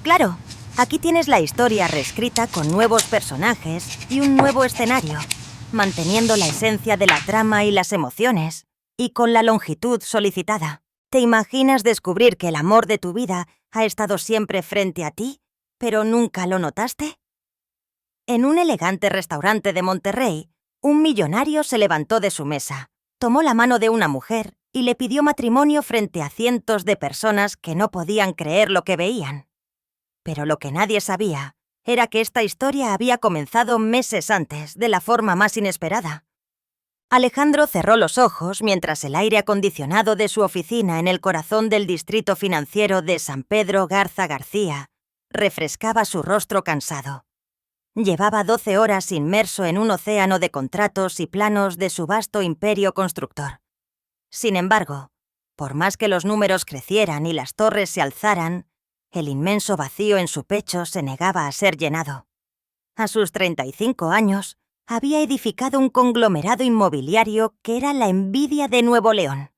Claro, aquí tienes la historia reescrita con nuevos personajes y un nuevo escenario, manteniendo la esencia de la trama y las emociones, y con la longitud solicitada. ¿Te imaginas descubrir que el amor de tu vida ha estado siempre frente a ti, pero nunca lo notaste? En un elegante restaurante de Monterrey, un millonario se levantó de su mesa, tomó la mano de una mujer y le pidió matrimonio frente a cientos de personas que no podían creer lo que veían. Pero lo que nadie sabía era que esta historia había comenzado meses antes, de la forma más inesperada. Alejandro cerró los ojos mientras el aire acondicionado de su oficina en el corazón del distrito financiero de San Pedro Garza García refrescaba su rostro cansado. Llevaba 12 horas inmerso en un océano de contratos y planos de su vasto imperio constructor. Sin embargo, por más que los números crecieran y las torres se alzaran, el inmenso vacío en su pecho se negaba a ser llenado. A sus 35 años, había edificado un conglomerado inmobiliario que era la envidia de Nuevo León.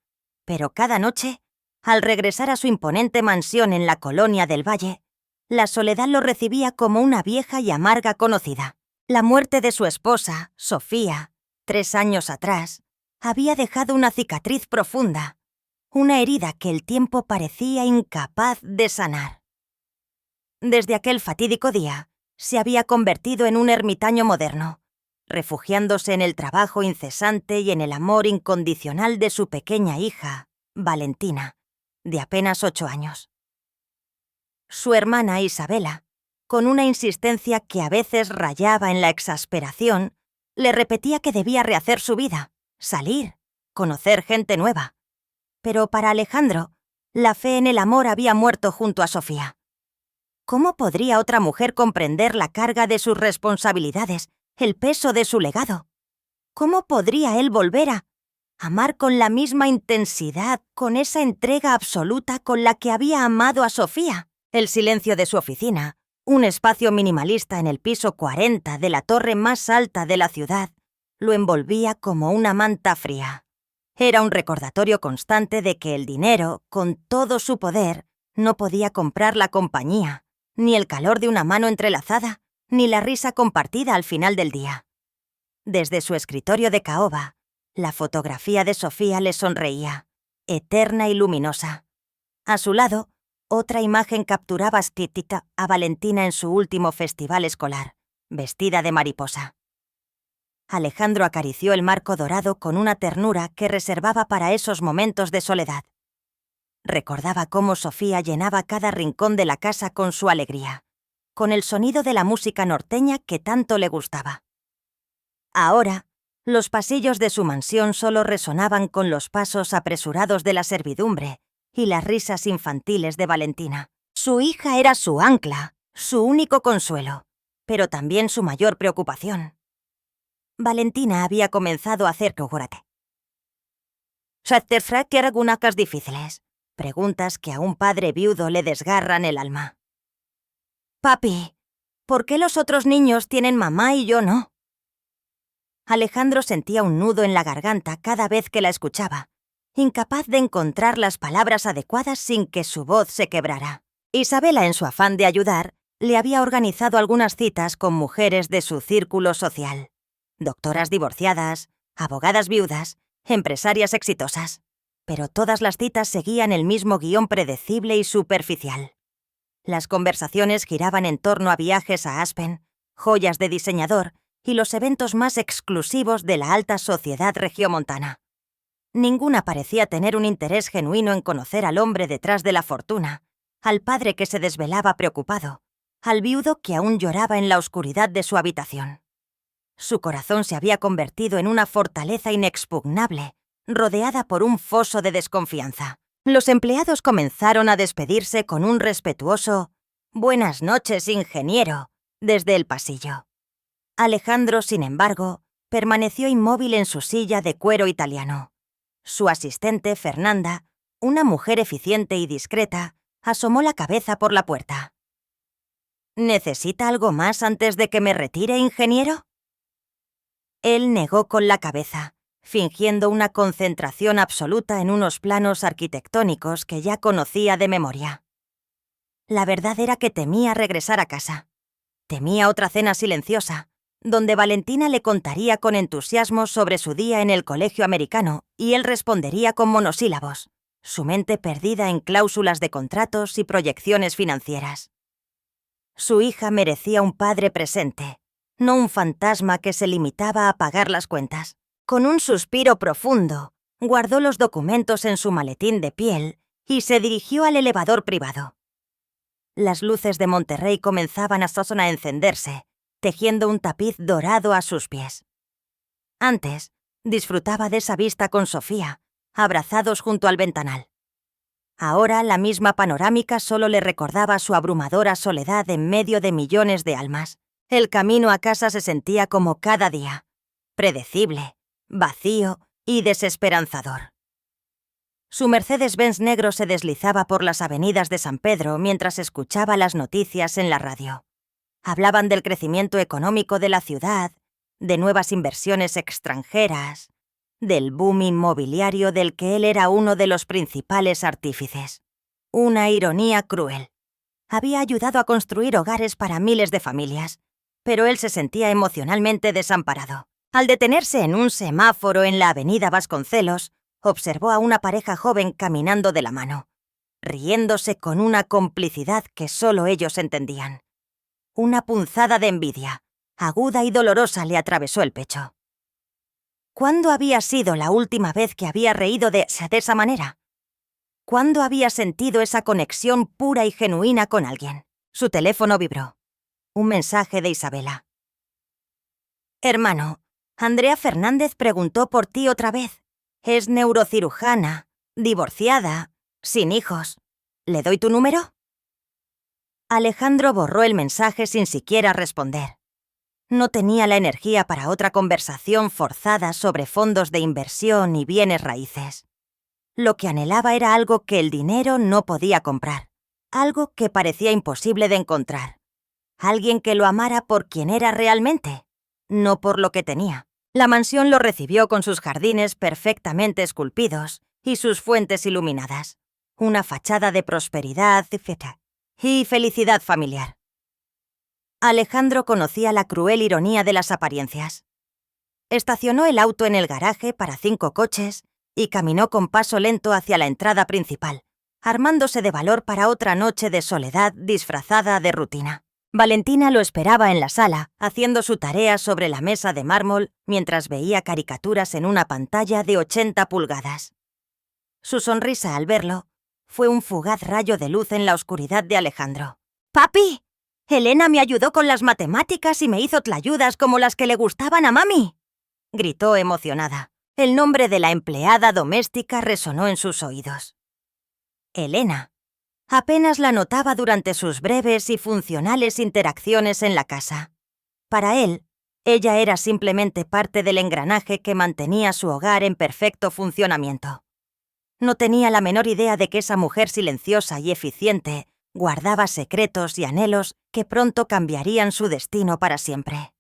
Pero cada noche, al regresar a su imponente mansión en la colonia del Valle, la soledad lo recibía como una vieja y amarga conocida. La muerte de su esposa, Sofía, 3 años atrás, había dejado una cicatriz profunda, una herida que el tiempo parecía incapaz de sanar. Desde aquel fatídico día, se había convertido en un ermitaño moderno, refugiándose en el trabajo incesante y en el amor incondicional de su pequeña hija, Valentina, de apenas 8 años. Su hermana Isabela, con una insistencia que a veces rayaba en la exasperación, le repetía que debía rehacer su vida, salir, conocer gente nueva. Pero para Alejandro, la fe en el amor había muerto junto a Sofía. ¿Cómo podría otra mujer comprender la carga de sus responsabilidades, el peso de su legado? ¿Cómo podría él volver a amar con la misma intensidad, con esa entrega absoluta con la que había amado a Sofía? El silencio de su oficina, un espacio minimalista en el piso 40 de la torre más alta de la ciudad, lo envolvía como una manta fría. Era un recordatorio constante de que el dinero, con todo su poder, no podía comprar la compañía, ni el calor de una mano entrelazada, ni la risa compartida al final del día. Desde su escritorio de caoba, la fotografía de Sofía le sonreía, eterna y luminosa. A su lado, otra imagen capturaba estética a Valentina en su último festival escolar, vestida de mariposa. Alejandro acarició el marco dorado con una ternura que reservaba para esos momentos de soledad. Recordaba cómo Sofía llenaba cada rincón de la casa con su alegría, con el sonido de la música norteña que tanto le gustaba. Ahora, los pasillos de su mansión solo resonaban con los pasos apresurados de la servidumbre y las risas infantiles de Valentina. Su hija era su ancla, su único consuelo, pero también su mayor preocupación. Valentina había comenzado a hacer cogorate. ¿Satisfacer algunas cosas difíciles? Preguntas que a un padre viudo le desgarran el alma. Papi, ¿por qué los otros niños tienen mamá y yo no? Alejandro sentía un nudo en la garganta cada vez que la escuchaba, incapaz de encontrar las palabras adecuadas sin que su voz se quebrara. Isabela, en su afán de ayudar, le había organizado algunas citas con mujeres de su círculo social. Doctoras divorciadas, abogadas viudas, empresarias exitosas. Pero todas las citas seguían el mismo guión predecible y superficial. Las conversaciones giraban en torno a viajes a Aspen, joyas de diseñador y los eventos más exclusivos de la alta sociedad regiomontana. Ninguna parecía tener un interés genuino en conocer al hombre detrás de la fortuna, al padre que se desvelaba preocupado, al viudo que aún lloraba en la oscuridad de su habitación. Su corazón se había convertido en una fortaleza inexpugnable, rodeada por un foso de desconfianza. Los empleados comenzaron a despedirse con un respetuoso «Buenas noches, ingeniero», desde el pasillo. Alejandro, sin embargo, permaneció inmóvil en su silla de cuero italiano. Su asistente, Fernanda, una mujer eficiente y discreta, asomó la cabeza por la puerta. ¿Necesita algo más antes de que me retire, ingeniero? Él negó con la cabeza, fingiendo una concentración absoluta en unos planos arquitectónicos que ya conocía de memoria. La verdad era que temía regresar a casa. Temía otra cena silenciosa, donde Valentina le contaría con entusiasmo sobre su día en el colegio americano y él respondería con monosílabos, su mente perdida en cláusulas de contratos y proyecciones financieras. Su hija merecía un padre presente, no un fantasma que se limitaba a pagar las cuentas. Con un suspiro profundo, guardó los documentos en su maletín de piel y se dirigió al elevador privado. Las luces de Monterrey comenzaban a encenderse, tejiendo un tapiz dorado a sus pies. Antes, disfrutaba de esa vista con Sofía, abrazados junto al ventanal. Ahora, la misma panorámica solo le recordaba su abrumadora soledad en medio de millones de almas. El camino a casa se sentía como cada día, predecible, vacío y desesperanzador. Su Mercedes-Benz negro se deslizaba por las avenidas de San Pedro mientras escuchaba las noticias en la radio. Hablaban del crecimiento económico de la ciudad, de nuevas inversiones extranjeras, del boom inmobiliario del que él era uno de los principales artífices. Una ironía cruel. Había ayudado a construir hogares para miles de familias, pero él se sentía emocionalmente desamparado. Al detenerse en un semáforo en la avenida Vasconcelos, observó a una pareja joven caminando de la mano, riéndose con una complicidad que solo ellos entendían. Una punzada de envidia, aguda y dolorosa, le atravesó el pecho. ¿Cuándo había sido la última vez que había reído de esa manera? ¿Cuándo había sentido esa conexión pura y genuina con alguien? Su teléfono vibró. Un mensaje de Isabela. Hermano, Andrea Fernández preguntó por ti otra vez. Es neurocirujana, divorciada, sin hijos. ¿Le doy tu número? Alejandro borró el mensaje sin siquiera responder. No tenía la energía para otra conversación forzada sobre fondos de inversión y bienes raíces. Lo que anhelaba era algo que el dinero no podía comprar, algo que parecía imposible de encontrar. Alguien que lo amara por quien era realmente, no por lo que tenía. La mansión lo recibió con sus jardines perfectamente esculpidos y sus fuentes iluminadas. Una fachada de prosperidad y felicidad familiar. Alejandro conocía la cruel ironía de las apariencias. Estacionó el auto en el garaje para 5 coches y caminó con paso lento hacia la entrada principal, armándose de valor para otra noche de soledad disfrazada de rutina. Valentina lo esperaba en la sala, haciendo su tarea sobre la mesa de mármol mientras veía caricaturas en una pantalla de 80 pulgadas. Su sonrisa al verlo fue un fugaz rayo de luz en la oscuridad de Alejandro. ¡Papi! Elena me ayudó con las matemáticas y me hizo tlayudas como las que le gustaban a mami, gritó emocionada. El nombre de la empleada doméstica resonó en sus oídos. Elena. Apenas la notaba durante sus breves y funcionales interacciones en la casa. Para él, ella era simplemente parte del engranaje que mantenía su hogar en perfecto funcionamiento. No tenía la menor idea de que esa mujer silenciosa y eficiente guardaba secretos y anhelos que pronto cambiarían su destino para siempre.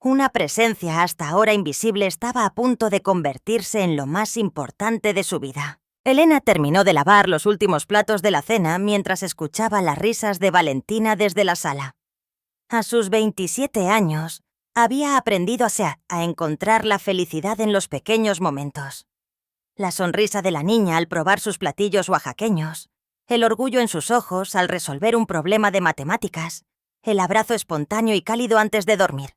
Una presencia hasta ahora invisible estaba a punto de convertirse en lo más importante de su vida. Elena terminó de lavar los últimos platos de la cena mientras escuchaba las risas de Valentina desde la sala. A sus 27 años, había aprendido a encontrar la felicidad en los pequeños momentos. La sonrisa de la niña al probar sus platillos oaxaqueños, el orgullo en sus ojos al resolver un problema de matemáticas, el abrazo espontáneo y cálido antes de dormir.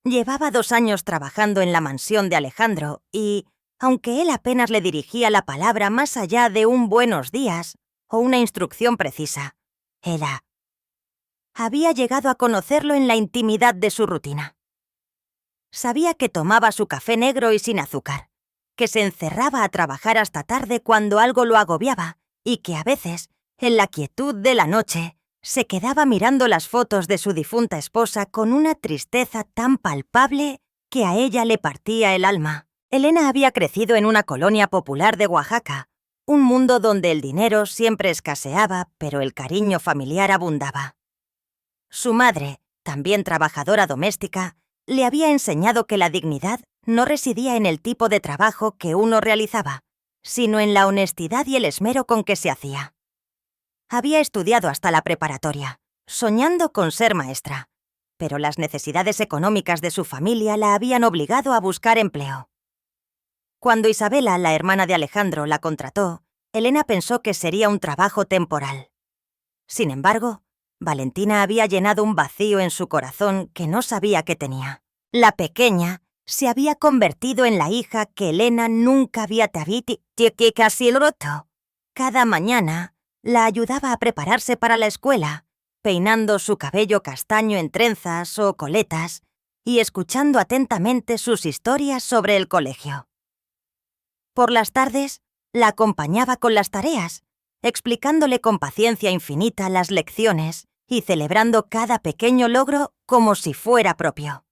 Llevaba 2 años trabajando en la mansión de Alejandro y, aunque él apenas le dirigía la palabra más allá de un buenos días o una instrucción precisa, había llegado a conocerlo en la intimidad de su rutina. Sabía que tomaba su café negro y sin azúcar, que se encerraba a trabajar hasta tarde cuando algo lo agobiaba y que a veces, en la quietud de la noche, se quedaba mirando las fotos de su difunta esposa con una tristeza tan palpable que a ella le partía el alma. Elena había crecido en una colonia popular de Oaxaca, un mundo donde el dinero siempre escaseaba, pero el cariño familiar abundaba. Su madre, también trabajadora doméstica, le había enseñado que la dignidad no residía en el tipo de trabajo que uno realizaba, sino en la honestidad y el esmero con que se hacía. Había estudiado hasta la preparatoria, soñando con ser maestra, pero las necesidades económicas de su familia la habían obligado a buscar empleo. Cuando Isabela, la hermana de Alejandro, la contrató, Elena pensó que sería un trabajo temporal. Sin embargo, Valentina había llenado un vacío en su corazón que no sabía que tenía. La pequeña se había convertido en la hija que Elena nunca había roto. Cada mañana la ayudaba a prepararse para la escuela, peinando su cabello castaño en trenzas o coletas y escuchando atentamente sus historias sobre el colegio. Por las tardes, la acompañaba con las tareas, explicándole con paciencia infinita las lecciones y celebrando cada pequeño logro como si fuera propio.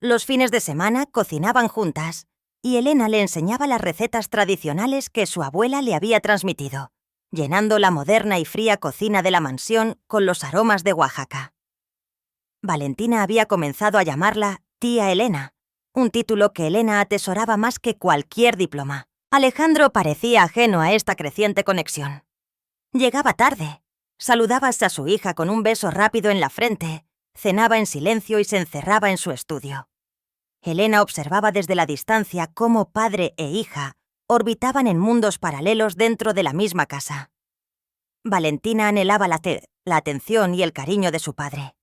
Los fines de semana cocinaban juntas y Elena le enseñaba las recetas tradicionales que su abuela le había transmitido, llenando la moderna y fría cocina de la mansión con los aromas de Oaxaca. Valentina había comenzado a llamarla tía Elena, un título que Elena atesoraba más que cualquier diploma. Alejandro parecía ajeno a esta creciente conexión. Llegaba tarde, saludaba a su hija con un beso rápido en la frente, cenaba en silencio y se encerraba en su estudio. Elena observaba desde la distancia cómo padre e hija orbitaban en mundos paralelos dentro de la misma casa. Valentina anhelaba la atención y el cariño de su padre.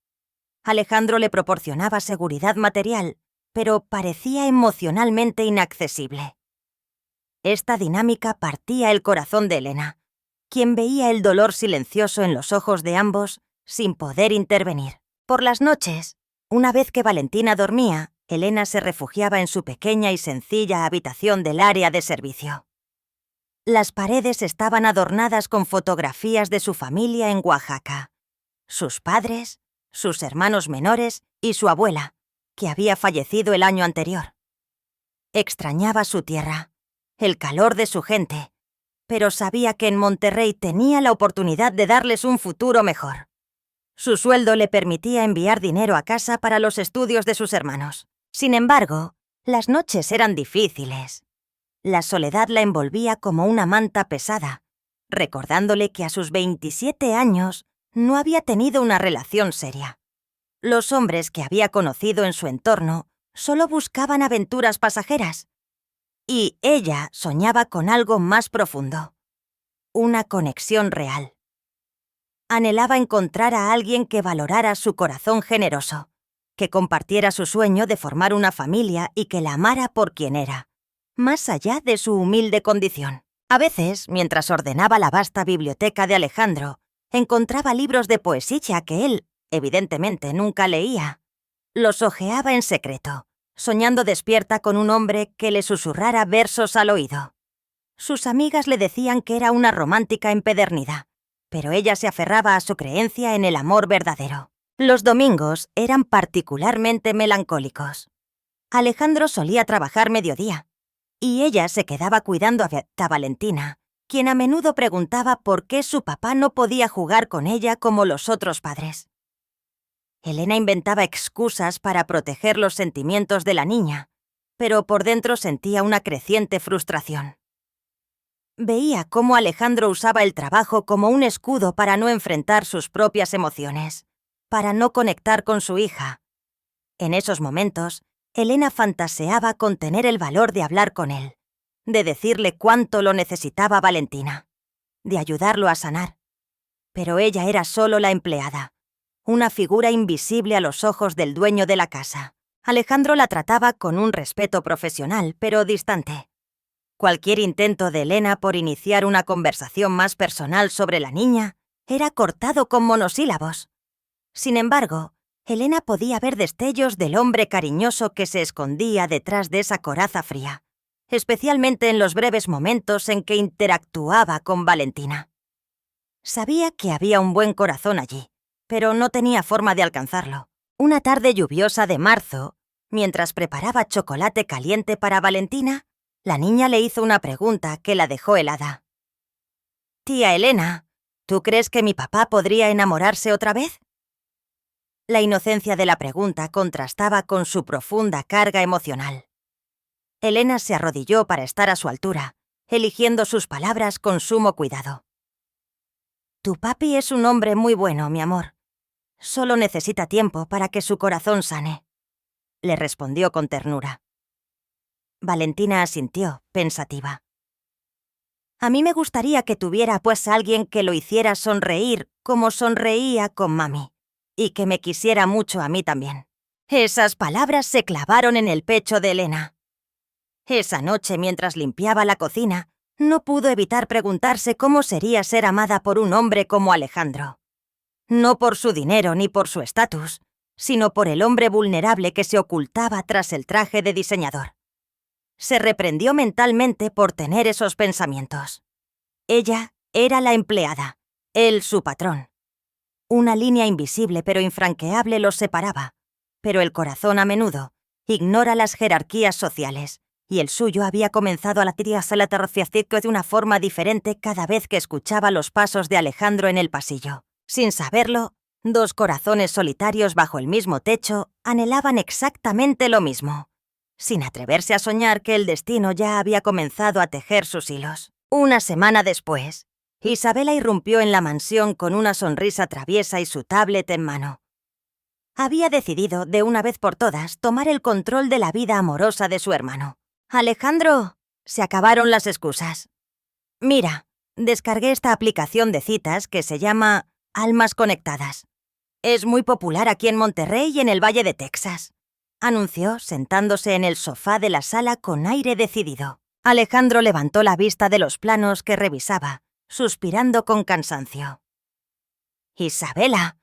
Alejandro le proporcionaba seguridad material, pero parecía emocionalmente inaccesible. Esta dinámica partía el corazón de Elena, quien veía el dolor silencioso en los ojos de ambos sin poder intervenir. Por las noches, una vez que Valentina dormía, Elena se refugiaba en su pequeña y sencilla habitación del área de servicio. Las paredes estaban adornadas con fotografías de su familia en Oaxaca, sus padres, sus hermanos menores y su abuela, que había fallecido el año anterior. Extrañaba su tierra, el calor de su gente, pero sabía que en Monterrey tenía la oportunidad de darles un futuro mejor. Su sueldo le permitía enviar dinero a casa para los estudios de sus hermanos. Sin embargo, las noches eran difíciles. La soledad la envolvía como una manta pesada, recordándole que a sus 27 años no había tenido una relación seria. Los hombres que había conocido en su entorno solo buscaban aventuras pasajeras, y ella soñaba con algo más profundo, una conexión real. Anhelaba encontrar a alguien que valorara su corazón generoso, que compartiera su sueño de formar una familia y que la amara por quien era, más allá de su humilde condición. A veces, mientras ordenaba la vasta biblioteca de Alejandro, encontraba libros de poesía que él, evidentemente, nunca leía. Los hojeaba en secreto, soñando despierta con un hombre que le susurrara versos al oído. Sus amigas le decían que era una romántica empedernida, pero ella se aferraba a su creencia en el amor verdadero. Los domingos eran particularmente melancólicos. Alejandro solía trabajar mediodía, y ella se quedaba cuidando a Valentina, quien a menudo preguntaba por qué su papá no podía jugar con ella como los otros padres. Elena inventaba excusas para proteger los sentimientos de la niña, pero por dentro sentía una creciente frustración. Veía cómo Alejandro usaba el trabajo como un escudo para no enfrentar sus propias emociones, para no conectar con su hija. En esos momentos, Elena fantaseaba con tener el valor de hablar con él, de decirle cuánto lo necesitaba Valentina, de ayudarlo a sanar. Pero ella era solo la empleada, una figura invisible a los ojos del dueño de la casa. Alejandro la trataba con un respeto profesional, pero distante. Cualquier intento de Elena por iniciar una conversación más personal sobre la niña era cortado con monosílabos. Sin embargo, Elena podía ver destellos del hombre cariñoso que se escondía detrás de esa coraza fría, especialmente en los breves momentos en que interactuaba con Valentina. Sabía que había un buen corazón allí, pero no tenía forma de alcanzarlo. Una tarde lluviosa de marzo, mientras preparaba chocolate caliente para Valentina, la niña le hizo una pregunta que la dejó helada. «Tía Elena, ¿tú crees que mi papá podría enamorarse otra vez?» La inocencia de la pregunta contrastaba con su profunda carga emocional. Elena se arrodilló para estar a su altura, eligiendo sus palabras con sumo cuidado. Tu papi es un hombre muy bueno, mi amor. Solo necesita tiempo para que su corazón sane, le respondió con ternura. Valentina asintió, pensativa. A mí me gustaría que tuviera pues a alguien que lo hiciera sonreír como sonreía con mami, y que me quisiera mucho a mí también. Esas palabras se clavaron en el pecho de Elena. Esa noche, mientras limpiaba la cocina, no pudo evitar preguntarse cómo sería ser amada por un hombre como Alejandro. No por su dinero ni por su estatus, sino por el hombre vulnerable que se ocultaba tras el traje de diseñador. Se reprendió mentalmente por tener esos pensamientos. Ella era la empleada, él su patrón. Una línea invisible pero infranqueable los separaba, pero el corazón a menudo ignora las jerarquías sociales, y el suyo había comenzado a latir hacia la terciacirco de una forma diferente cada vez que escuchaba los pasos de Alejandro en el pasillo. Sin saberlo, dos corazones solitarios bajo el mismo techo anhelaban exactamente lo mismo, sin atreverse a soñar que el destino ya había comenzado a tejer sus hilos. Una semana después, Isabela irrumpió en la mansión con una sonrisa traviesa y su tablet en mano. Había decidido, de una vez por todas, tomar el control de la vida amorosa de su hermano. «Alejandro», se acabaron las excusas. «Mira, descargué esta aplicación de citas que se llama Almas Conectadas. Es muy popular aquí en Monterrey y en el Valle de Texas», anunció, sentándose en el sofá de la sala con aire decidido. Alejandro levantó la vista de los planos que revisaba, suspirando con cansancio. «Isabela,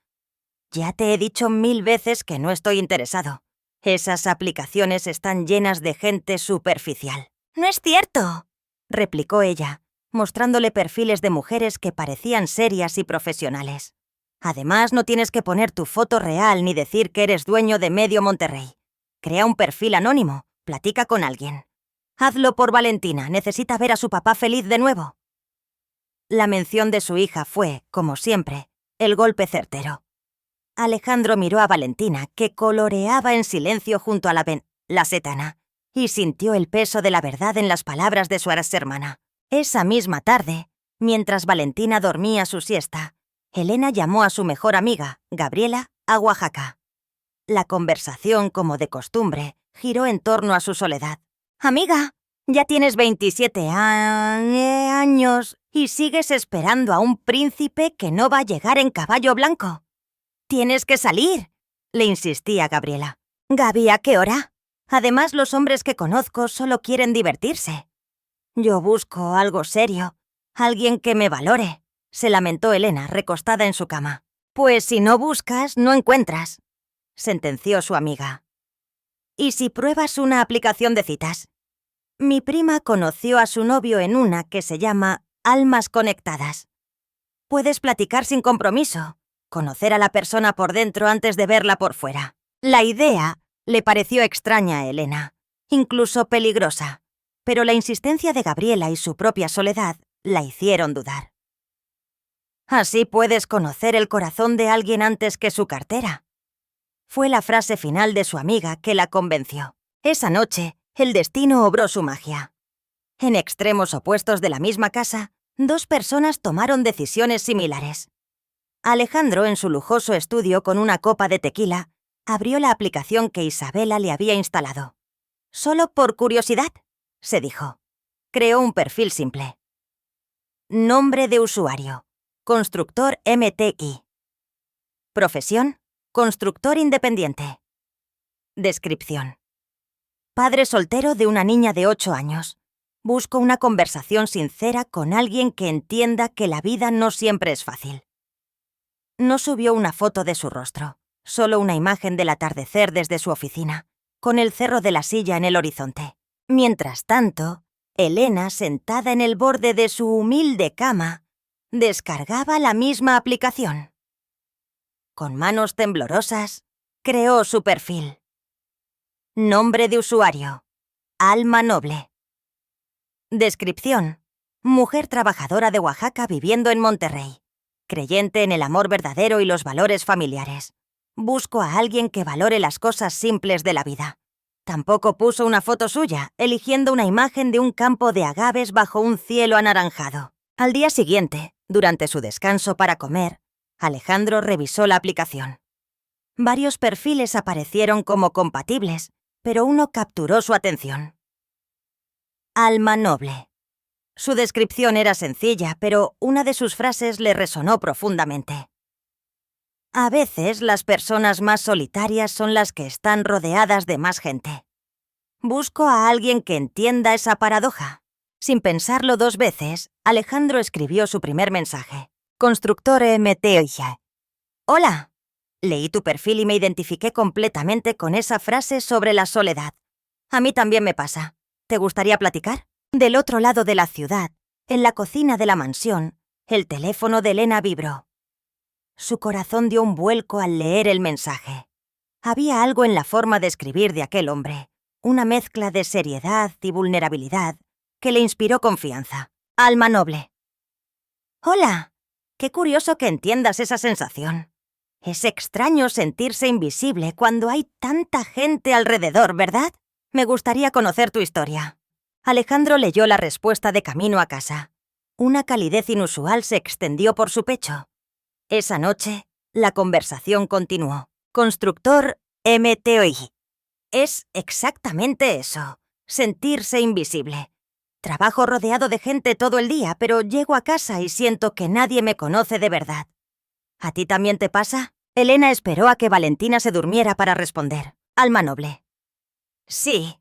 ya te he dicho 1000 veces que no estoy interesado. Esas aplicaciones están llenas de gente superficial». «No es cierto», replicó ella, mostrándole perfiles de mujeres que parecían serias y profesionales. «Además, no tienes que poner tu foto real ni decir que eres dueño de medio Monterrey. Crea un perfil anónimo, platica con alguien. Hazlo por Valentina, necesita ver a su papá feliz de nuevo». La mención de su hija fue, como siempre, el golpe certero. Alejandro miró a Valentina, que coloreaba en silencio junto a la setana, y sintió el peso de la verdad en las palabras de su hermana. Esa misma tarde, mientras Valentina dormía su siesta, Elena llamó a su mejor amiga, Gabriela, a Oaxaca. La conversación, como de costumbre, giró en torno a su soledad. «Amiga, ya tienes 27 años y sigues esperando a un príncipe que no va a llegar en caballo blanco. Tienes que salir», le insistía Gabriela. «Gaby, ¿a qué hora? Además, los hombres que conozco solo quieren divertirse. Yo busco algo serio, alguien que me valore», se lamentó Elena, recostada en su cama. «Pues si no buscas, no encuentras», sentenció su amiga. «¿Y si pruebas una aplicación de citas? Mi prima conoció a su novio en una que se llama Almas Conectadas. Puedes platicar sin compromiso, conocer a la persona por dentro antes de verla por fuera». La idea le pareció extraña a Elena, incluso peligrosa, pero la insistencia de Gabriela y su propia soledad la hicieron dudar. «Así puedes conocer el corazón de alguien antes que su cartera», fue la frase final de su amiga que la convenció. Esa noche, el destino obró su magia. En extremos opuestos de la misma casa, dos personas tomaron decisiones similares. Alejandro, en su lujoso estudio con una copa de tequila, abrió la aplicación que Isabela le había instalado. «Solo por curiosidad», se dijo. Creó un perfil simple. Nombre de usuario: constructor MTI. Profesión: constructor independiente. Descripción: padre soltero de una niña de 8 años. Busco una conversación sincera con alguien que entienda que la vida no siempre es fácil. No subió una foto de su rostro, solo una imagen del atardecer desde su oficina, con el cerro de la silla en el horizonte. Mientras tanto, Elena, sentada en el borde de su humilde cama, descargaba la misma aplicación. Con manos temblorosas, creó su perfil. Nombre de usuario: Alma Noble. Descripción: mujer trabajadora de Oaxaca viviendo en Monterrey. Creyente en el amor verdadero y los valores familiares. Busco a alguien que valore las cosas simples de la vida. Tampoco puso una foto suya, eligiendo una imagen de un campo de agaves bajo un cielo anaranjado. Al día siguiente, Durante su descanso para comer, Alejandro revisó la aplicación. Varios perfiles aparecieron como compatibles, pero uno capturó su atención. Alma noble. Su descripción era sencilla, pero una de sus frases le resonó profundamente. A veces las personas más solitarias son las que están rodeadas de más gente. Busco a alguien que entienda esa paradoja. Sin pensarlo 2 veces, Alejandro escribió su primer mensaje. Constructore Meteoige. Hola. Leí tu perfil y me identifiqué completamente con esa frase sobre la soledad. A mí también me pasa. ¿Te gustaría platicar? Del otro lado de la ciudad, en la cocina de la mansión, el teléfono de Elena vibró. Su corazón dio un vuelco al leer el mensaje. Había algo en la forma de escribir de aquel hombre, una mezcla de seriedad y vulnerabilidad que le inspiró confianza. Alma noble. Hola. Qué curioso que entiendas esa sensación. Es extraño sentirse invisible cuando hay tanta gente alrededor, ¿verdad? Me gustaría conocer tu historia. Alejandro leyó la respuesta de camino a casa. Una calidez inusual se extendió por su pecho. Esa noche, la conversación continuó. Constructor MTOI. Es exactamente eso, sentirse invisible. Trabajo rodeado de gente todo el día, pero llego a casa y siento que nadie me conoce de verdad. ¿A ti también te pasa? Elena esperó a que Valentina se durmiera para responder. Alma noble. Sí.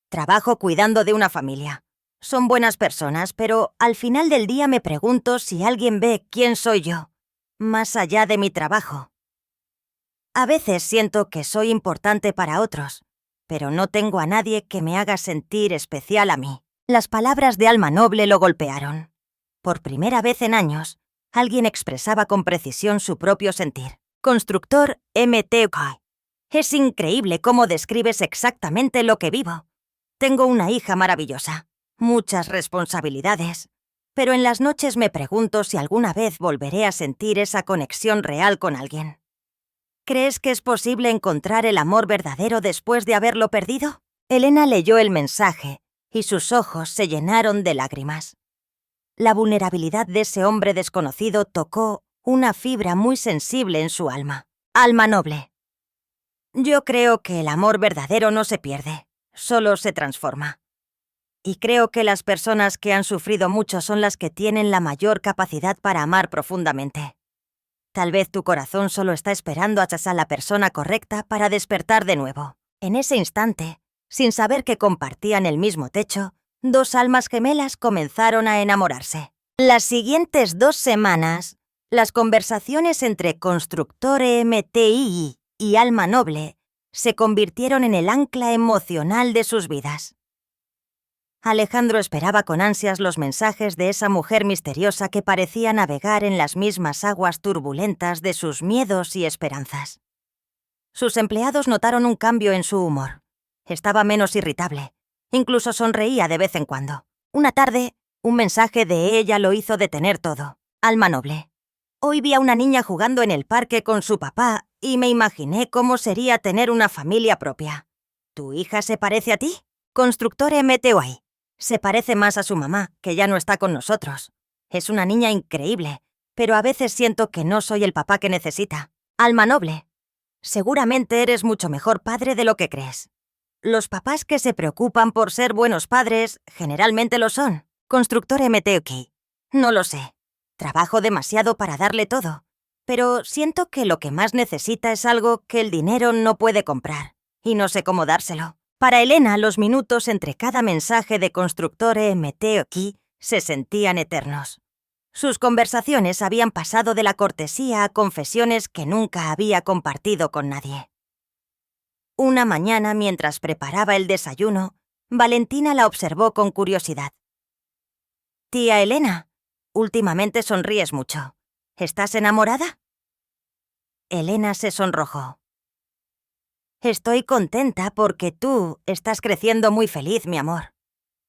Trabajo cuidando de una familia. Son buenas personas, pero al final del día me pregunto si alguien ve quién soy yo, más allá de mi trabajo. A veces siento que soy importante para otros, pero no tengo a nadie que me haga sentir especial a mí. Las palabras de Alma noble lo golpearon. Por primera vez en años, alguien expresaba con precisión su propio sentir. Constructor MTK. Es increíble cómo describes exactamente lo que vivo. Tengo una hija maravillosa, muchas responsabilidades, pero en las noches me pregunto si alguna vez volveré a sentir esa conexión real con alguien. ¿Crees que es posible encontrar el amor verdadero después de haberlo perdido? Elena leyó el mensaje y sus ojos se llenaron de lágrimas. La vulnerabilidad de ese hombre desconocido tocó una fibra muy sensible en su alma. Alma noble. Yo creo que el amor verdadero no se pierde, solo se transforma. Y creo que las personas que han sufrido mucho son las que tienen la mayor capacidad para amar profundamente. Tal vez tu corazón solo está esperando a la persona correcta para despertar de nuevo. En ese instante, sin saber que compartían el mismo techo, 2 almas gemelas comenzaron a enamorarse. Las siguientes 2 semanas, las conversaciones entre Constructore MTI y Alma noble se convirtieron en el ancla emocional de sus vidas. Alejandro esperaba con ansias los mensajes de esa mujer misteriosa que parecía navegar en las mismas aguas turbulentas de sus miedos y esperanzas. Sus empleados notaron un cambio en su humor. Estaba menos irritable. Incluso sonreía de vez en cuando. Una tarde, un mensaje de ella lo hizo detener todo. Alma noble. Hoy vi a una niña jugando en el parque con su papá y me imaginé cómo sería tener una familia propia. ¿Tu hija se parece a ti? Constructore MTOI. Se parece más a su mamá, que ya no está con nosotros. Es una niña increíble, pero a veces siento que no soy el papá que necesita. Alma noble. Seguramente eres mucho mejor padre de lo que crees. Los papás que se preocupan por ser buenos padres generalmente lo son. Constructor MTOK. No lo sé. Trabajo demasiado para darle todo, pero siento que lo que más necesita es algo que el dinero no puede comprar, y no sé cómo dárselo. Para Elena, los minutos entre cada mensaje de Constructore MTOK se sentían eternos. Sus conversaciones habían pasado de la cortesía a confesiones que nunca había compartido con nadie. Una mañana, mientras preparaba el desayuno, Valentina la observó con curiosidad. «Tía Elena, últimamente sonríes mucho. ¿Estás enamorada?» Elena se sonrojó. «Estoy contenta porque tú estás creciendo muy feliz, mi amor»,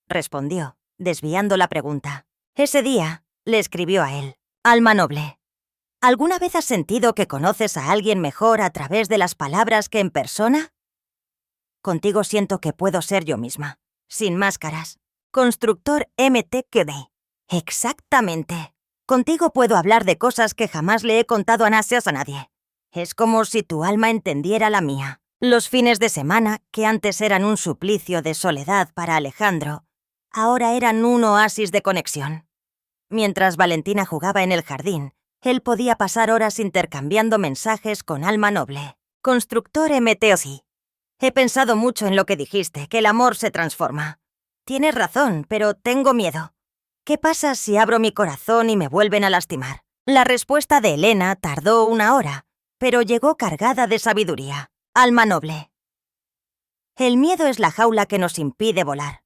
respondió, desviando la pregunta. Ese día, le escribió a él. Alma noble. ¿Alguna vez has sentido que conoces a alguien mejor a través de las palabras que en persona? Contigo siento que puedo ser yo misma, sin máscaras. Constructor MTQD. Exactamente. Contigo puedo hablar de cosas que jamás le he contado a nadie. Es como si tu alma entendiera la mía. Los fines de semana, que antes eran un suplicio de soledad para Alejandro, ahora eran un oasis de conexión. Mientras Valentina jugaba en el jardín, él podía pasar horas intercambiando mensajes con Alma Noble. Constructor MTOC. He pensado mucho en lo que dijiste, que el amor se transforma. Tienes razón, pero tengo miedo. ¿Qué pasa si abro mi corazón y me vuelven a lastimar? La respuesta de Elena tardó 1 hora, pero llegó cargada de sabiduría. Alma Noble. El miedo es la jaula que nos impide volar.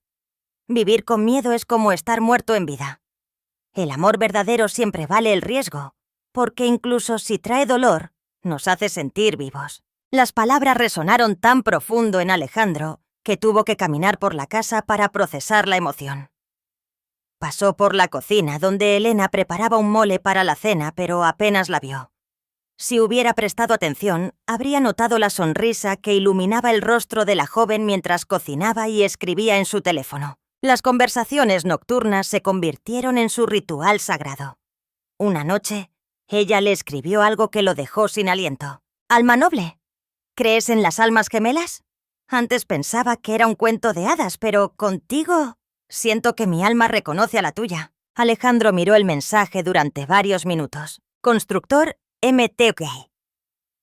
Vivir con miedo es como estar muerto en vida. El amor verdadero siempre vale el riesgo, porque incluso si trae dolor, nos hace sentir vivos. Las palabras resonaron tan profundo en Alejandro que tuvo que caminar por la casa para procesar la emoción. Pasó por la cocina, donde Elena preparaba un mole para la cena, pero apenas la vio. Si hubiera prestado atención, habría notado la sonrisa que iluminaba el rostro de la joven mientras cocinaba y escribía en su teléfono. Las conversaciones nocturnas se convirtieron en su ritual sagrado. Una noche, ella le escribió algo que lo dejó sin aliento. «Alma Noble, ¿crees en las almas gemelas? Antes pensaba que era un cuento de hadas, pero contigo siento que mi alma reconoce a la tuya». Alejandro miró el mensaje durante varios minutos. Constructor MTOK.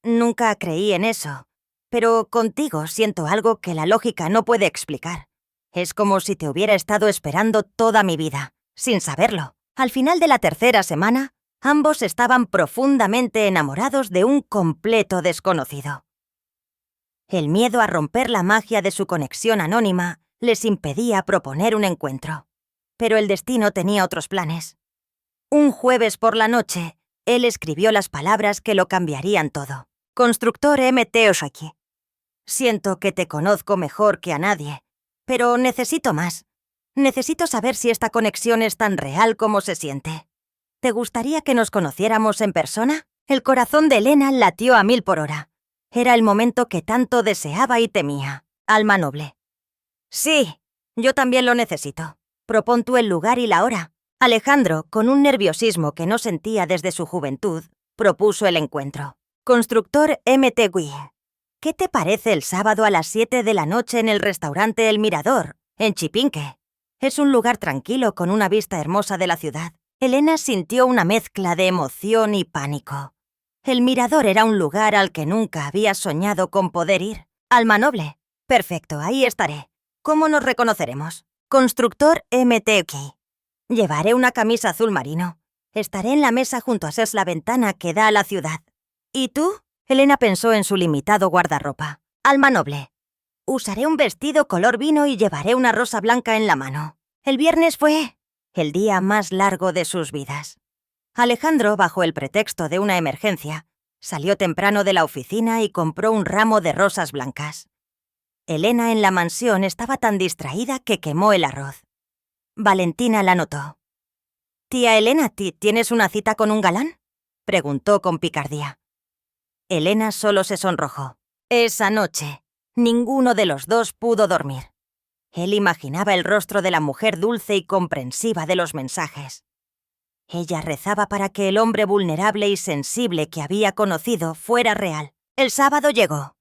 Nunca creí en eso, pero contigo siento algo que la lógica no puede explicar. Es como si te hubiera estado esperando toda mi vida, sin saberlo. Al final de la 3.ª semana, ambos estaban profundamente enamorados de un completo desconocido. El miedo a romper la magia de su conexión anónima les impedía proponer un encuentro. Pero el destino tenía otros planes. Un jueves por la noche, él escribió las palabras que lo cambiarían todo. Constructor MTOSHAKI. Siento que te conozco mejor que a nadie, pero necesito más. Necesito saber si esta conexión es tan real como se siente. ¿Te gustaría que nos conociéramos en persona? El corazón de Elena latió a 1000 por hora. Era el momento que tanto deseaba y temía. Alma Noble. Sí, yo también lo necesito. Propón tú el lugar y la hora. Alejandro, con un nerviosismo que no sentía desde su juventud, propuso el encuentro. Constructor MTWI. ¿Qué te parece el sábado a las 7 de la noche en el restaurante El Mirador, en Chipinque? Es un lugar tranquilo con una vista hermosa de la ciudad. Elena sintió una mezcla de emoción y pánico. El Mirador era un lugar al que nunca había soñado con poder ir. Alma Noble. Perfecto, ahí estaré. ¿Cómo nos reconoceremos? Constructor MTK. Llevaré una camisa azul marino. Estaré en la mesa junto a la ventana que da a la ciudad. ¿Y tú? Elena pensó en su limitado guardarropa. Alma Noble. Usaré un vestido color vino y llevaré una rosa blanca en la mano. El viernes fue el día más largo de sus vidas. Alejandro, bajo el pretexto de una emergencia, salió temprano de la oficina y compró un ramo de rosas blancas. Elena en la mansión estaba tan distraída que quemó el arroz. Valentina la notó. «Tía Elena, ¿tienes una cita con un galán?», preguntó con picardía. Elena solo se sonrojó. Esa noche, ninguno de los dos pudo dormir. Él imaginaba el rostro de la mujer dulce y comprensiva de los mensajes. Ella rezaba para que el hombre vulnerable y sensible que había conocido fuera real. El sábado llegó.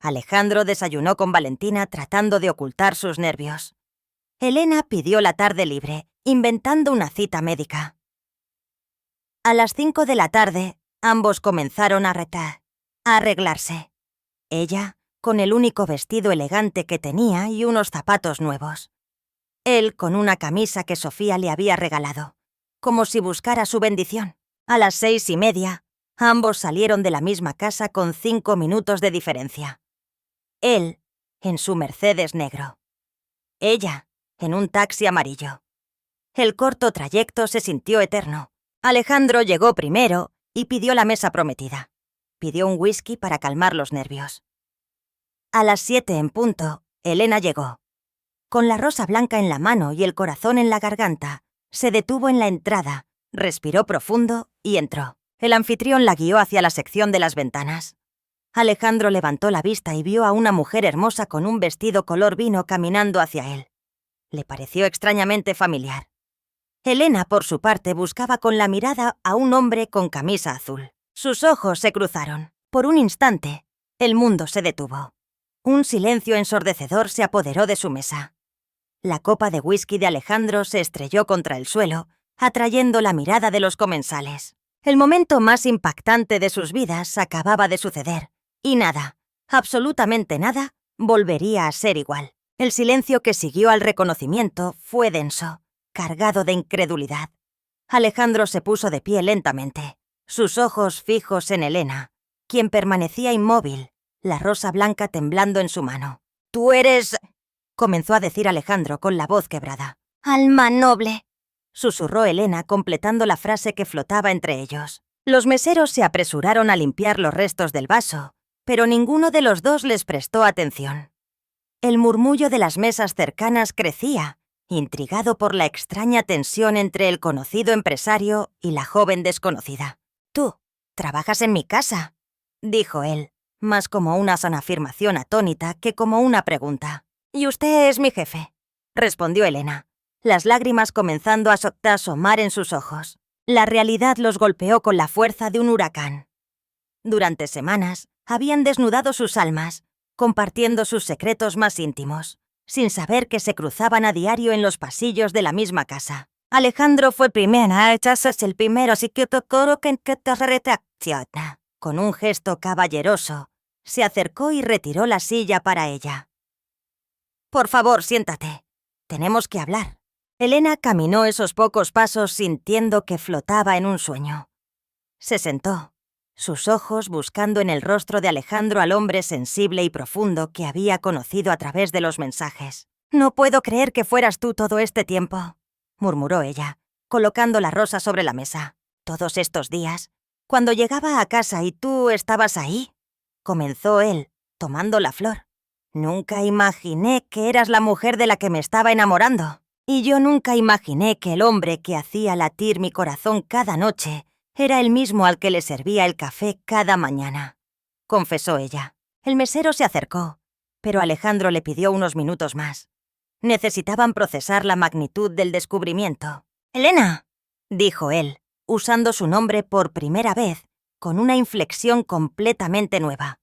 Alejandro desayunó con Valentina tratando de ocultar sus nervios. Elena pidió la tarde libre, inventando una cita médica. A las 5 de la tarde, ambos comenzaron a arreglarse. Ella, con el único vestido elegante que tenía y unos zapatos nuevos. Él con una camisa que Sofía le había regalado, como si buscara su bendición. A las 6:30, ambos salieron de la misma casa con 5 minutos de diferencia. Él, en su Mercedes negro. Ella, en un taxi amarillo. El corto trayecto se sintió eterno. Alejandro llegó primero y pidió la mesa prometida. Pidió un whisky para calmar los nervios. A las 7 en punto, Elena llegó. Con la rosa blanca en la mano y el corazón en la garganta, se detuvo en la entrada, respiró profundo y entró. El anfitrión la guió hacia la sección de las ventanas. Alejandro levantó la vista y vio a una mujer hermosa con un vestido color vino caminando hacia él. Le pareció extrañamente familiar. Elena, por su parte, buscaba con la mirada a un hombre con camisa azul. Sus ojos se cruzaron. Por un instante, el mundo se detuvo. Un silencio ensordecedor se apoderó de su mesa. La copa de whisky de Alejandro se estrelló contra el suelo, atrayendo la mirada de los comensales. El momento más impactante de sus vidas acababa de suceder, y nada, absolutamente nada, volvería a ser igual. El silencio que siguió al reconocimiento fue denso, cargado de incredulidad. Alejandro se puso de pie lentamente, sus ojos fijos en Elena, quien permanecía inmóvil, la rosa blanca temblando en su mano. «Tú eres...», comenzó a decir Alejandro con la voz quebrada. «Alma noble», susurró Elena completando la frase que flotaba entre ellos. Los meseros se apresuraron a limpiar los restos del vaso, pero ninguno de los dos les prestó atención. El murmullo de las mesas cercanas crecía, intrigado por la extraña tensión entre el conocido empresario y la joven desconocida. «Tú, trabajas en mi casa», dijo él, más como una afirmación atónita que como una pregunta. «Y usted es mi jefe», respondió Elena, las lágrimas comenzando a asomar en sus ojos. La realidad los golpeó con la fuerza de un huracán. Durante semanas habían desnudado sus almas, compartiendo sus secretos más íntimos, sin saber que se cruzaban a diario en los pasillos de la misma casa. Alejandro fue el primero, así que te reacciona. Con un gesto caballeroso, se acercó y retiró la silla para ella. «Por favor, siéntate. Tenemos que hablar». Elena caminó esos pocos pasos sintiendo que flotaba en un sueño. Se sentó, sus ojos buscando en el rostro de Alejandro al hombre sensible y profundo que había conocido a través de los mensajes. «No puedo creer que fueras tú todo este tiempo», murmuró ella, colocando la rosa sobre la mesa. «Todos estos días, cuando llegaba a casa y tú estabas ahí», comenzó él, tomando la flor. «Nunca imaginé que eras la mujer de la que me estaba enamorando. Y yo nunca imaginé que el hombre que hacía latir mi corazón cada noche era el mismo al que le servía el café cada mañana», confesó ella. El mesero se acercó, pero Alejandro le pidió unos minutos más. Necesitaban procesar la magnitud del descubrimiento. «Elena», dijo él, usando su nombre por primera vez, con una inflexión completamente nueva.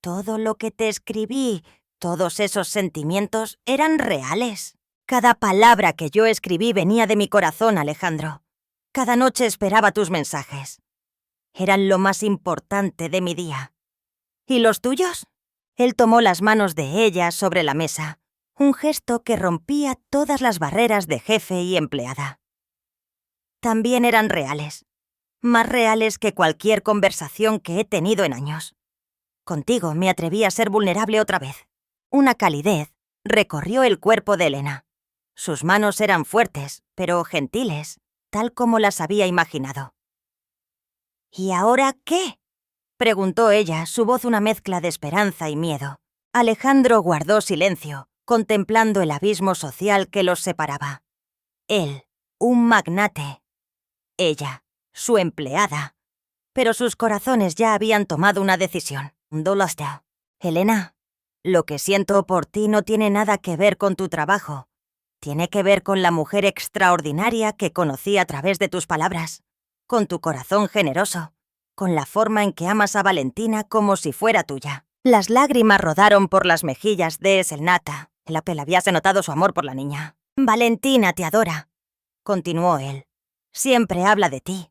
«Todo lo que te escribí, todos esos sentimientos, eran reales. Cada palabra que yo escribí venía de mi corazón, Alejandro. Cada noche esperaba tus mensajes. Eran lo más importante de mi día. ¿Y los tuyos?». Él tomó las manos de ella sobre la mesa, un gesto que rompía todas las barreras de jefe y empleada. «También eran reales, más reales que cualquier conversación que he tenido en años. Contigo me atreví a ser vulnerable otra vez». Una calidez recorrió el cuerpo de Elena. Sus manos eran fuertes, pero gentiles, tal como las había imaginado. «¿Y ahora qué?», preguntó ella, su voz una mezcla de esperanza y miedo. Alejandro guardó silencio, contemplando el abismo social que los separaba. Él, un magnate. Ella, su empleada. Pero sus corazones ya habían tomado una decisión. «Elena, lo que siento por ti no tiene nada que ver con tu trabajo. Tiene que ver con la mujer extraordinaria que conocí a través de tus palabras, con tu corazón generoso, con la forma en que amas a Valentina como si fuera tuya». Las lágrimas rodaron por las mejillas de Selnata. El apel habíase notado su amor por la niña. «Valentina te adora», continuó él. «Siempre habla de ti.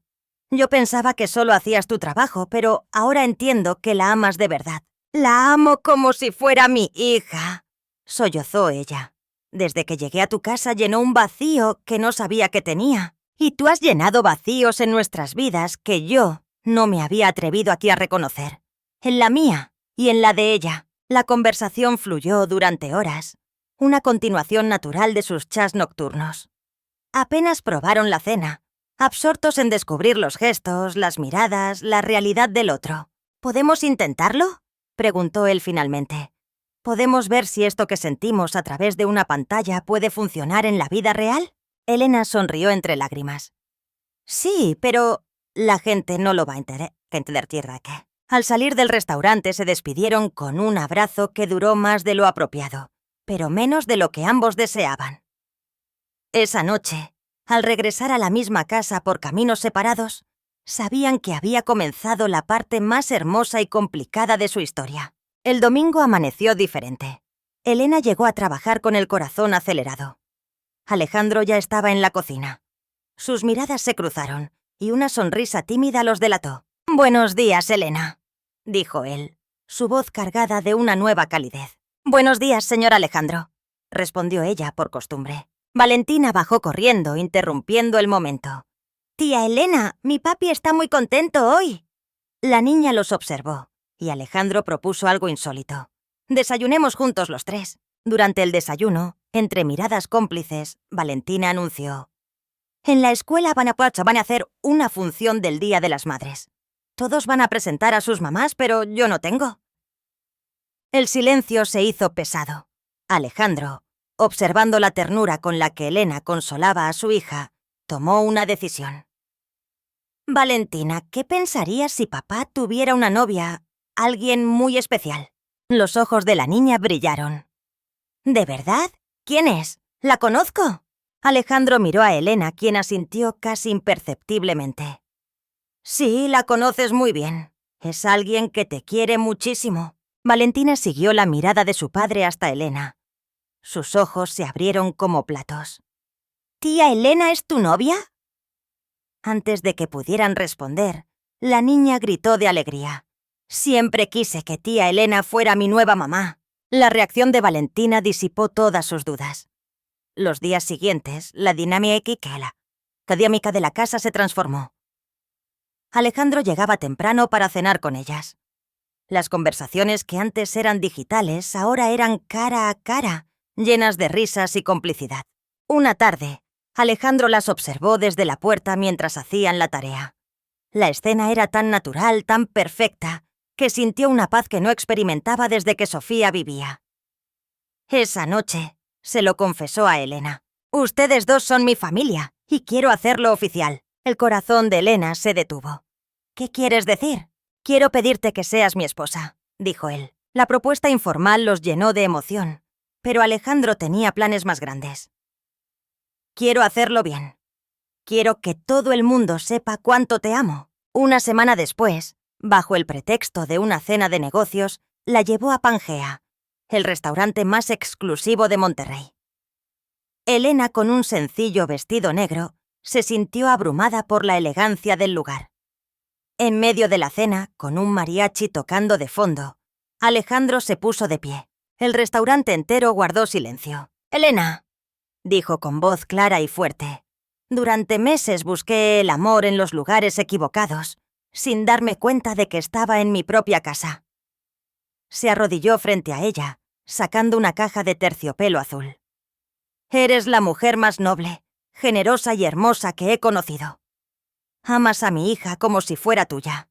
Yo pensaba que solo hacías tu trabajo, pero ahora entiendo que la amas de verdad». «La amo como si fuera mi hija», sollozó ella. «Desde que llegué a tu casa llenó un vacío que no sabía que tenía. Y tú has llenado vacíos en nuestras vidas que yo no me había atrevido aquí a reconocer. En la mía y en la de ella». La conversación fluyó durante horas, una continuación natural de sus chats nocturnos. Apenas probaron la cena, absortos en descubrir los gestos, las miradas, la realidad del otro. «¿Podemos intentarlo?», preguntó él finalmente. «¿Podemos ver si esto que sentimos a través de una pantalla puede funcionar en la vida real?». Elena sonrió entre lágrimas. «Sí, pero la gente no lo va a entender tierra que». Al salir del restaurante se despidieron con un abrazo que duró más de lo apropiado, pero menos de lo que ambos deseaban. Esa noche, Al regresar a la misma casa por caminos separados, sabían que había comenzado la parte más hermosa y complicada de su historia. El domingo amaneció diferente. Elena llegó a trabajar con el corazón acelerado. Alejandro ya estaba en la cocina. Sus miradas se cruzaron y una sonrisa tímida los delató. «Buenos días, Elena», dijo él, su voz cargada de una nueva calidez. «Buenos días, señor Alejandro», respondió ella por costumbre. Valentina bajó corriendo, interrumpiendo el momento. «Tía Elena, mi papi está muy contento hoy». La niña los observó, y Alejandro propuso algo insólito. «Desayunemos juntos los tres». Durante el desayuno, entre miradas cómplices, Valentina anunció: «En la escuela van a hacer una función del Día de las Madres. Todos van a presentar a sus mamás, pero yo no tengo». El silencio se hizo pesado. Alejandro, observando la ternura con la que Elena consolaba a su hija, tomó una decisión. «Valentina, ¿qué pensarías si papá tuviera una novia, alguien muy especial?» Los ojos de la niña brillaron. «¿De verdad? ¿Quién es? ¿La conozco?» Alejandro miró a Elena, quien asintió casi imperceptiblemente. «Sí, la conoces muy bien. Es alguien que te quiere muchísimo». Valentina siguió la mirada de su padre hasta Elena. Sus ojos se abrieron como platos. «¿Tía Elena es tu novia?» Antes de que pudieran responder, la niña gritó de alegría. «Siempre quise que tía Elena fuera mi nueva mamá». La reacción de Valentina disipó todas sus dudas. Los días siguientes, la dinámica de la casa se transformó. Alejandro llegaba temprano para cenar con ellas. Las conversaciones que antes eran digitales ahora eran cara a cara, llenas de risas y complicidad. Una tarde, Alejandro las observó desde la puerta mientras hacían la tarea. La escena era tan natural, tan perfecta, que sintió una paz que no experimentaba desde que Sofía vivía. Esa noche, se lo confesó a Elena. «Ustedes dos son mi familia, y quiero hacerlo oficial». El corazón de Elena se detuvo. «¿Qué quieres decir?» «Quiero pedirte que seas mi esposa», dijo él. La propuesta informal los llenó de emoción, pero Alejandro tenía planes más grandes. «Quiero hacerlo bien. Quiero que todo el mundo sepa cuánto te amo». Una semana después, bajo el pretexto de una cena de negocios, la llevó a Pangea, el restaurante más exclusivo de Monterrey. Elena, con un sencillo vestido negro, se sintió abrumada por la elegancia del lugar. En medio de la cena, con un mariachi tocando de fondo, Alejandro se puso de pie. El restaurante entero guardó silencio. «Elena», dijo con voz clara y fuerte, «durante meses busqué el amor en los lugares equivocados, sin darme cuenta de que estaba en mi propia casa». Se arrodilló frente a ella, sacando una caja de terciopelo azul. «Eres la mujer más noble, generosa y hermosa que he conocido. Amas a mi hija como si fuera tuya.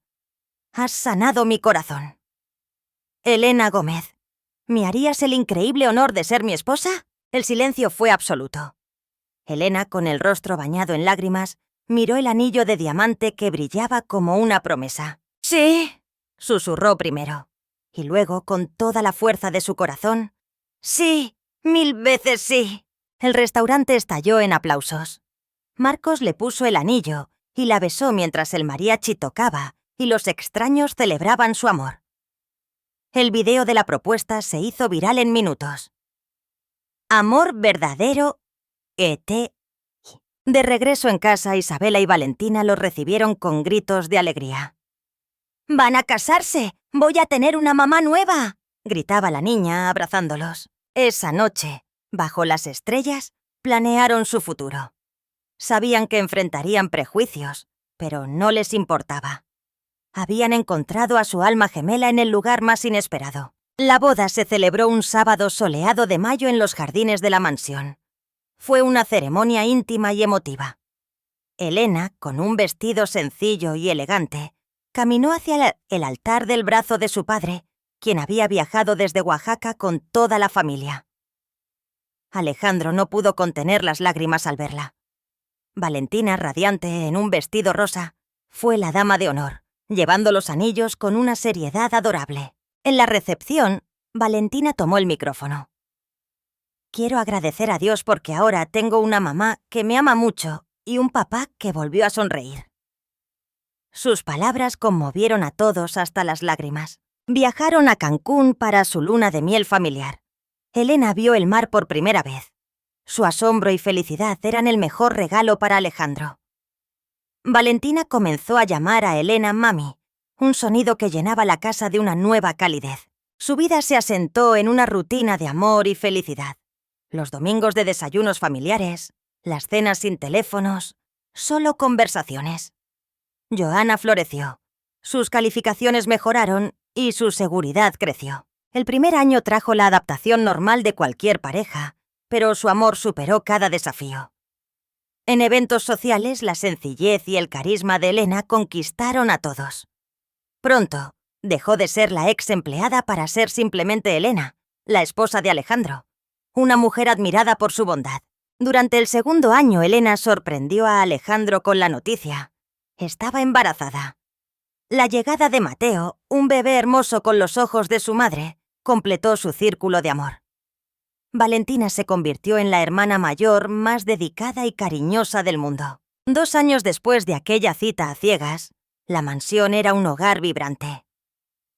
Has sanado mi corazón. Elena Gómez, ¿me harías el increíble honor de ser mi esposa?» El silencio fue absoluto. Elena, con el rostro bañado en lágrimas, miró el anillo de diamante que brillaba como una promesa. «Sí», susurró primero, y luego, con toda la fuerza de su corazón, «sí, 1000 veces sí». El restaurante estalló en aplausos. Marcos le puso el anillo y la besó mientras el mariachi tocaba y los extraños celebraban su amor. El video de la propuesta se hizo viral en minutos. «Amor verdadero, E.T.». De regreso en casa, Isabela y Valentina los recibieron con gritos de alegría. «¡Van a casarse! ¡Voy a tener una mamá nueva!», gritaba la niña abrazándolos. Esa noche, bajo las estrellas, planearon su futuro. Sabían que enfrentarían prejuicios, pero no les importaba. Habían encontrado a su alma gemela en el lugar más inesperado. La boda se celebró un sábado soleado de mayo en los jardines de la mansión. Fue una ceremonia íntima y emotiva. Elena, con un vestido sencillo y elegante, caminó hacia el altar del brazo de su padre, quien había viajado desde Oaxaca con toda la familia. Alejandro no pudo contener las lágrimas al verla. Valentina, radiante en un vestido rosa, fue la dama de honor, llevando los anillos con una seriedad adorable. En la recepción, Valentina tomó el micrófono. Quiero agradecer a Dios porque ahora tengo una mamá que me ama mucho y un papá que volvió a sonreír. Sus palabras conmovieron a todos hasta las lágrimas. Viajaron a Cancún para su luna de miel familiar. Elena vio el mar por primera vez. Su asombro y felicidad eran el mejor regalo para Alejandro. Valentina comenzó a llamar a Elena mami, un sonido que llenaba la casa de una nueva calidez. Su vida se asentó en una rutina de amor y felicidad. Los domingos de desayunos familiares, las cenas sin teléfonos, solo conversaciones. Johanna floreció. Sus calificaciones mejoraron y su seguridad creció. El primer año trajo la adaptación normal de cualquier pareja, pero su amor superó cada desafío. En eventos sociales, la sencillez y el carisma de Elena conquistaron a todos. Pronto, dejó de ser la ex empleada para ser simplemente Elena, la esposa de Alejandro, una mujer admirada por su bondad. Durante el segundo año, Elena sorprendió a Alejandro con la noticia. Estaba embarazada. La llegada de Mateo, un bebé hermoso con los ojos de su madre, completó su círculo de amor. Valentina se convirtió en la hermana mayor más dedicada y cariñosa del mundo. 2 años después de aquella cita a ciegas, la mansión era un hogar vibrante.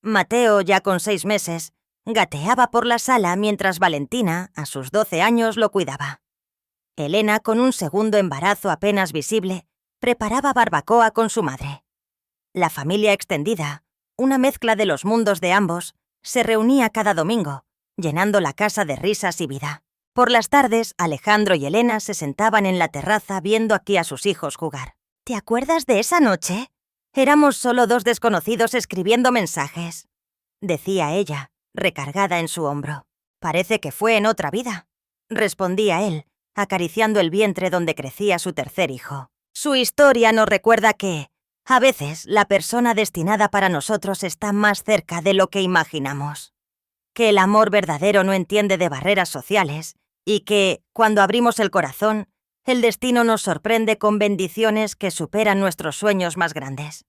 Mateo, ya con 6 meses, gateaba por la sala mientras Valentina, a sus 12 años, lo cuidaba. Elena, con un segundo embarazo apenas visible, preparaba barbacoa con su madre. La familia extendida, una mezcla de los mundos de ambos, se reunía cada domingo, llenando la casa de risas y vida. Por las tardes, Alejandro y Elena se sentaban en la terraza viendo aquí a sus hijos jugar. ¿Te acuerdas de esa noche? Éramos solo 2 desconocidos escribiendo mensajes, decía ella, recargada en su hombro. Parece que fue en otra vida, respondía él, acariciando el vientre donde crecía su tercer hijo. Su historia nos recuerda que, a veces, la persona destinada para nosotros está más cerca de lo que imaginamos. Que el amor verdadero no entiende de barreras sociales y que, cuando abrimos el corazón, el destino nos sorprende con bendiciones que superan nuestros sueños más grandes.